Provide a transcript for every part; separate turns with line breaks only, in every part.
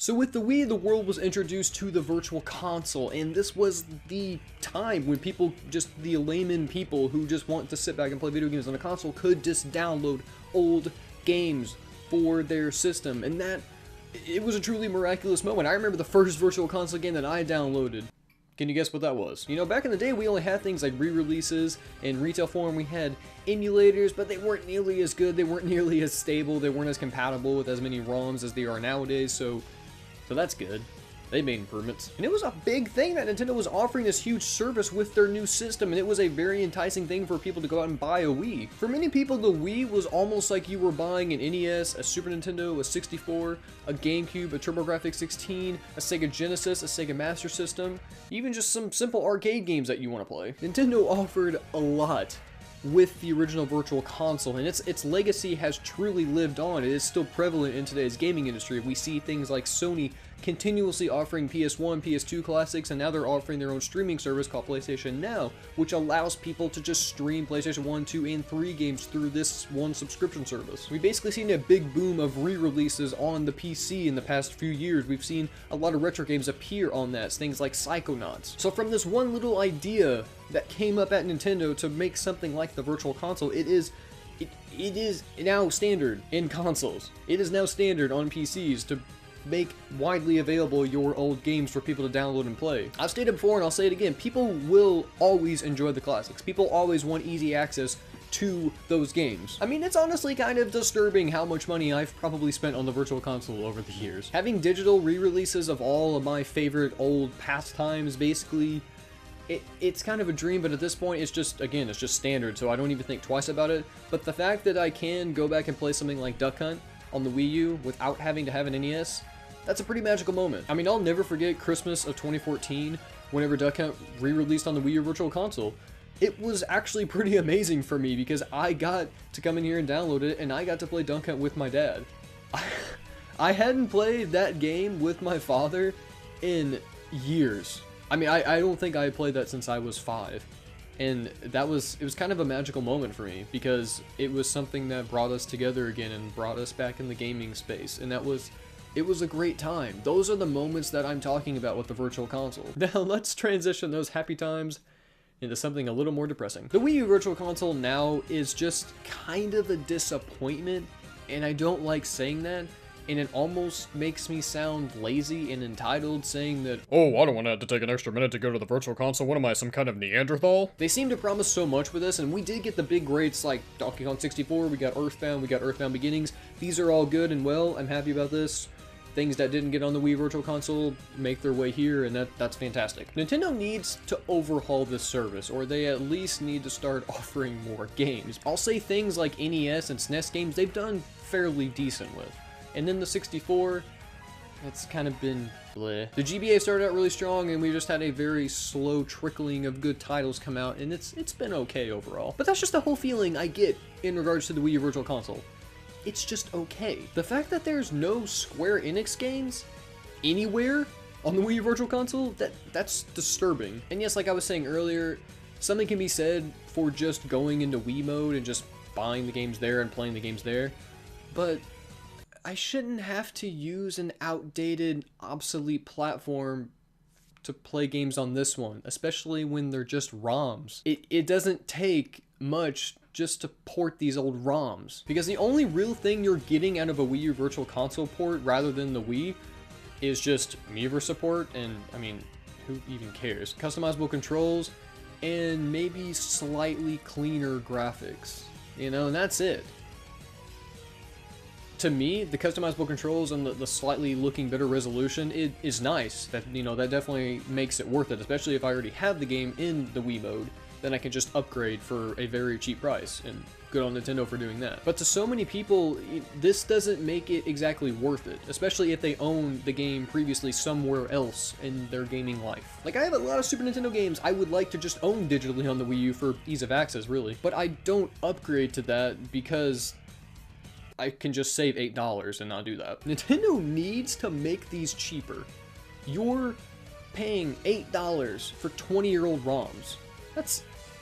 So with the Wii, the world was introduced to the Virtual Console, and this was the time when people, just the layman people who just want to sit back and play video games on a console, could just download old games for their system, and that, it was a truly miraculous moment. I remember the first Virtual Console game that I downloaded. Can you guess what that was? You know, back in the day, we only had things like re-releases. In retail form, we had emulators, but they weren't nearly as good, they weren't nearly as stable, they weren't as compatible with as many ROMs as they are nowadays, so that's good. They made improvements. And it was a big thing that Nintendo was offering this huge service with their new system, and it was a very enticing thing for people to go out and buy a Wii. For many people, the Wii was almost like you were buying an NES, a Super Nintendo, a 64, a GameCube, a TurboGrafx 16, a Sega Genesis, a Sega Master System, even just some simple arcade games that you want to play. Nintendo offered a lot with the original Virtual Console, and its legacy has truly lived on. It is still prevalent in today's gaming industry. We see things like Sony continuously offering PS1, PS2 classics, and now they're offering their own streaming service called PlayStation Now, which allows people to just stream PlayStation 1, 2, and 3 games through this one subscription service. We've basically seen a big boom of re-releases on the PC in the past few years. We've seen a lot of retro games appear on that, things like Psychonauts. So from this one little idea that came up at Nintendo to make something like the Virtual Console, it is now standard in consoles. It is now standard on PCs to make widely available your old games for people to download and play. I've stated before and I'll say it again, people will always enjoy the classics. People always want easy access to those games. I mean, it's honestly kind of disturbing how much money I've probably spent on the Virtual Console over the years. Having digital re-releases of all of my favorite old pastimes, basically, it's kind of a dream, but at this point, it's just, again, it's just standard, so I don't even think twice about it. But the fact that I can go back and play something like Duck Hunt on the Wii U without having to have an NES, that's a pretty magical moment. I mean, I'll never forget Christmas of 2014, whenever Duck Hunt re-released on the Wii U Virtual Console. It was actually pretty amazing for me because I got to come in here and download it, and I got to play Duck Hunt with my dad. I hadn't played that game with my father in years. I mean, I don't think I had played that since I was 5. And it was kind of a magical moment for me because it was something that brought us together again and brought us back in the gaming space, and it was a great time. Those are the moments that I'm talking about with the Virtual Console. Now let's transition those happy times into something a little more depressing. The Wii U Virtual Console now is just kind of a disappointment, and I don't like saying that, and it almost makes me sound lazy and entitled saying that, oh, I don't want to have to take an extra minute to go to the Virtual Console, what am I, some kind of Neanderthal? They seem to promise so much with this, and we did get the big greats like Donkey Kong 64, we got Earthbound, we got Earthbound Beginnings. These are all good and well, I'm happy about this. Things that didn't get on the Wii Virtual Console make their way here, and that's fantastic. Nintendo needs to overhaul this service, or they at least need to start offering more games. I'll say things like NES and SNES games they've done fairly decent with. And then the 64, it's kind of been bleh. The GBA started out really strong, and we just had a very slow trickling of good titles come out, and it's been okay overall. But that's just the whole feeling I get in regards to the Wii U Virtual Console. It's just okay. The fact that there's no Square Enix games anywhere on the Wii U Virtual Console, that's disturbing. And yes, like I was saying earlier, something can be said for just going into Wii mode and just buying the games there and playing the games there, but I shouldn't have to use an outdated, obsolete platform to play games on this one, especially when they're just ROMs. It doesn't take much just to port these old ROMs, because the only real thing you're getting out of a Wii U Virtual Console port rather than the Wii is just Miiverse support, and I mean, who even cares? Customizable controls and maybe slightly cleaner graphics, you know, and that's it. To me, the customizable controls and the slightly looking better resolution, it is nice. That, you know, that definitely makes it worth it, especially if I already have the game in the Wii mode. Then I can just upgrade for a very cheap price, and good on Nintendo for doing that. But to so many people, this doesn't make it exactly worth it, especially if they own the game previously somewhere else in their gaming life. Like, I have a lot of Super Nintendo games I would like to just own digitally on the Wii U for ease of access, really. But I don't upgrade to that because I can just save $8 and not do that. Nintendo needs to make these cheaper. You're paying $8 for 20-year-old ROMs.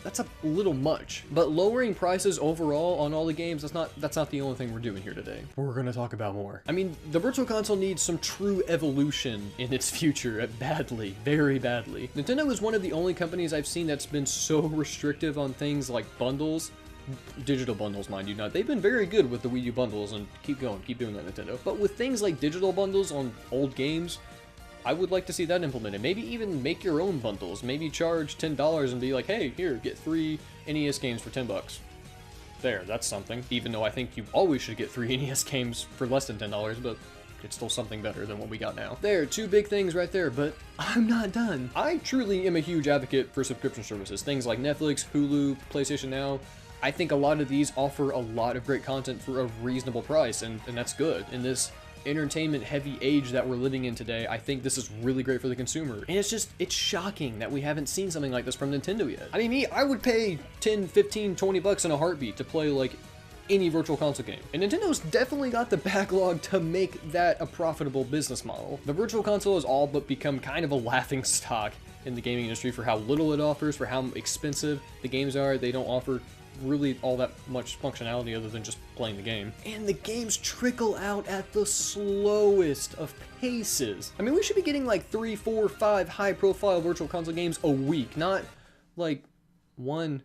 that's a little much. But lowering prices overall on all the games, that's not the only thing we're doing here today. We're gonna talk about more. I mean, the Virtual Console needs some true evolution in its future, badly, very badly. Nintendo is one of the only companies I've seen that's been so restrictive on things like bundles. Digital bundles, mind you. Now, they've been very good with the Wii U bundles, and keep going, keep doing that, Nintendo. But with things like digital bundles on old games, I would like to see that implemented. Maybe even make your own bundles. Maybe charge $10 and be like, hey, here, get 3 NES games for $10. There, that's something. Even though I think you always should get 3 NES games for less than $10, but it's still something better than what we got now. There, 2 big things right there, but I'm not done. I truly am a huge advocate for subscription services. Things like Netflix, Hulu, PlayStation Now. I think a lot of these offer a lot of great content for a reasonable price, and that's good. In this entertainment heavy age that we're living in today, I think this is really great for the consumer. And it's shocking that we haven't seen something like this from Nintendo yet. I mean, I would pay 10, 15, 20 bucks in a heartbeat to play like any Virtual Console game. And Nintendo's definitely got the backlog to make that a profitable business model. The Virtual Console has all but become kind of a laughing stock in the gaming industry for how little it offers, for how expensive the games are. They don't offer really all that much functionality other than just playing the game. And the games trickle out at the slowest of paces. I mean, we should be getting like 3, 4, 5 high-profile Virtual Console games a week, not like 1,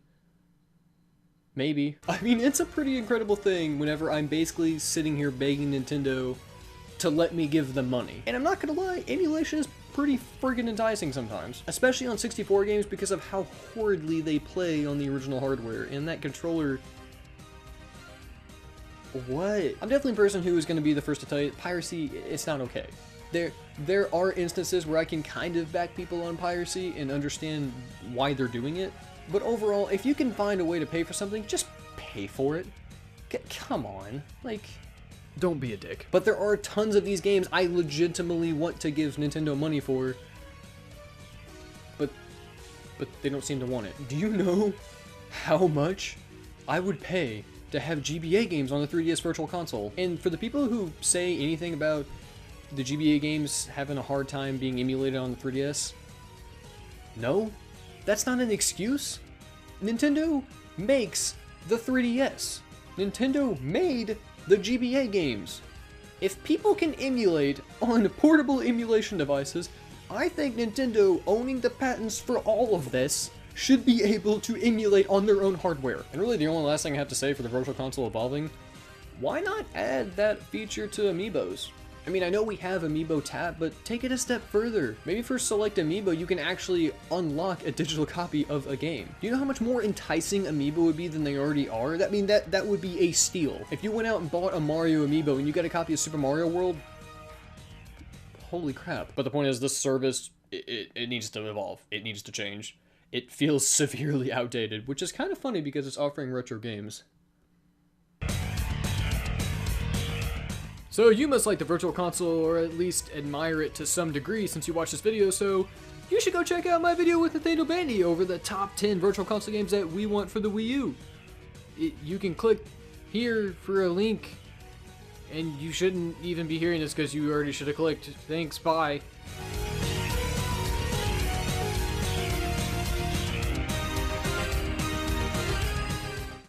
maybe. I mean, it's a pretty incredible thing whenever I'm basically sitting here begging Nintendo to let me give them money. And I'm not gonna lie, emulation is pretty friggin' enticing sometimes, especially on 64 games because of how horridly they play on the original hardware. And that controller, what? I'm definitely a person who is going to be the first to tell you, piracy, it's not okay. There are instances where I can kind of back people on piracy and understand why they're doing it, but overall, if you can find a way to pay for something, just pay for it. Come on, like, don't be a dick. But there are tons of these games I legitimately want to give Nintendo money for, but they don't seem to want it. Do you know how much I would pay to have GBA games on the 3DS Virtual Console? And for the people who say anything about the GBA games having a hard time being emulated on the 3DS, no, that's not an excuse. Nintendo makes the 3DS. Nintendo made the GBA games. If people can emulate on portable emulation devices, I think Nintendo, owning the patents for all of this, should be able to emulate on their own hardware. And really the only last thing I have to say for the Virtual Console evolving, why not add that feature to Amiibos? I mean, I know we have Amiibo Tap, but take it a step further. Maybe for Select Amiibo, you can actually unlock a digital copy of a game. Do you know how much more enticing Amiibo would be than they already are? That would be a steal. If you went out and bought a Mario Amiibo and you got a copy of Super Mario World, holy crap. But the point is, this service, it needs to evolve. It needs to change. It feels severely outdated, which is kind of funny because it's offering retro games. So you must like the Virtual Console, or at least admire it to some degree since you watched this video, so you should go check out my video with Nathaniel Bandy over the top 10 Virtual Console games that we want for the Wii U. You can click here for a link, and you shouldn't even be hearing this because you already should have clicked. Thanks, bye.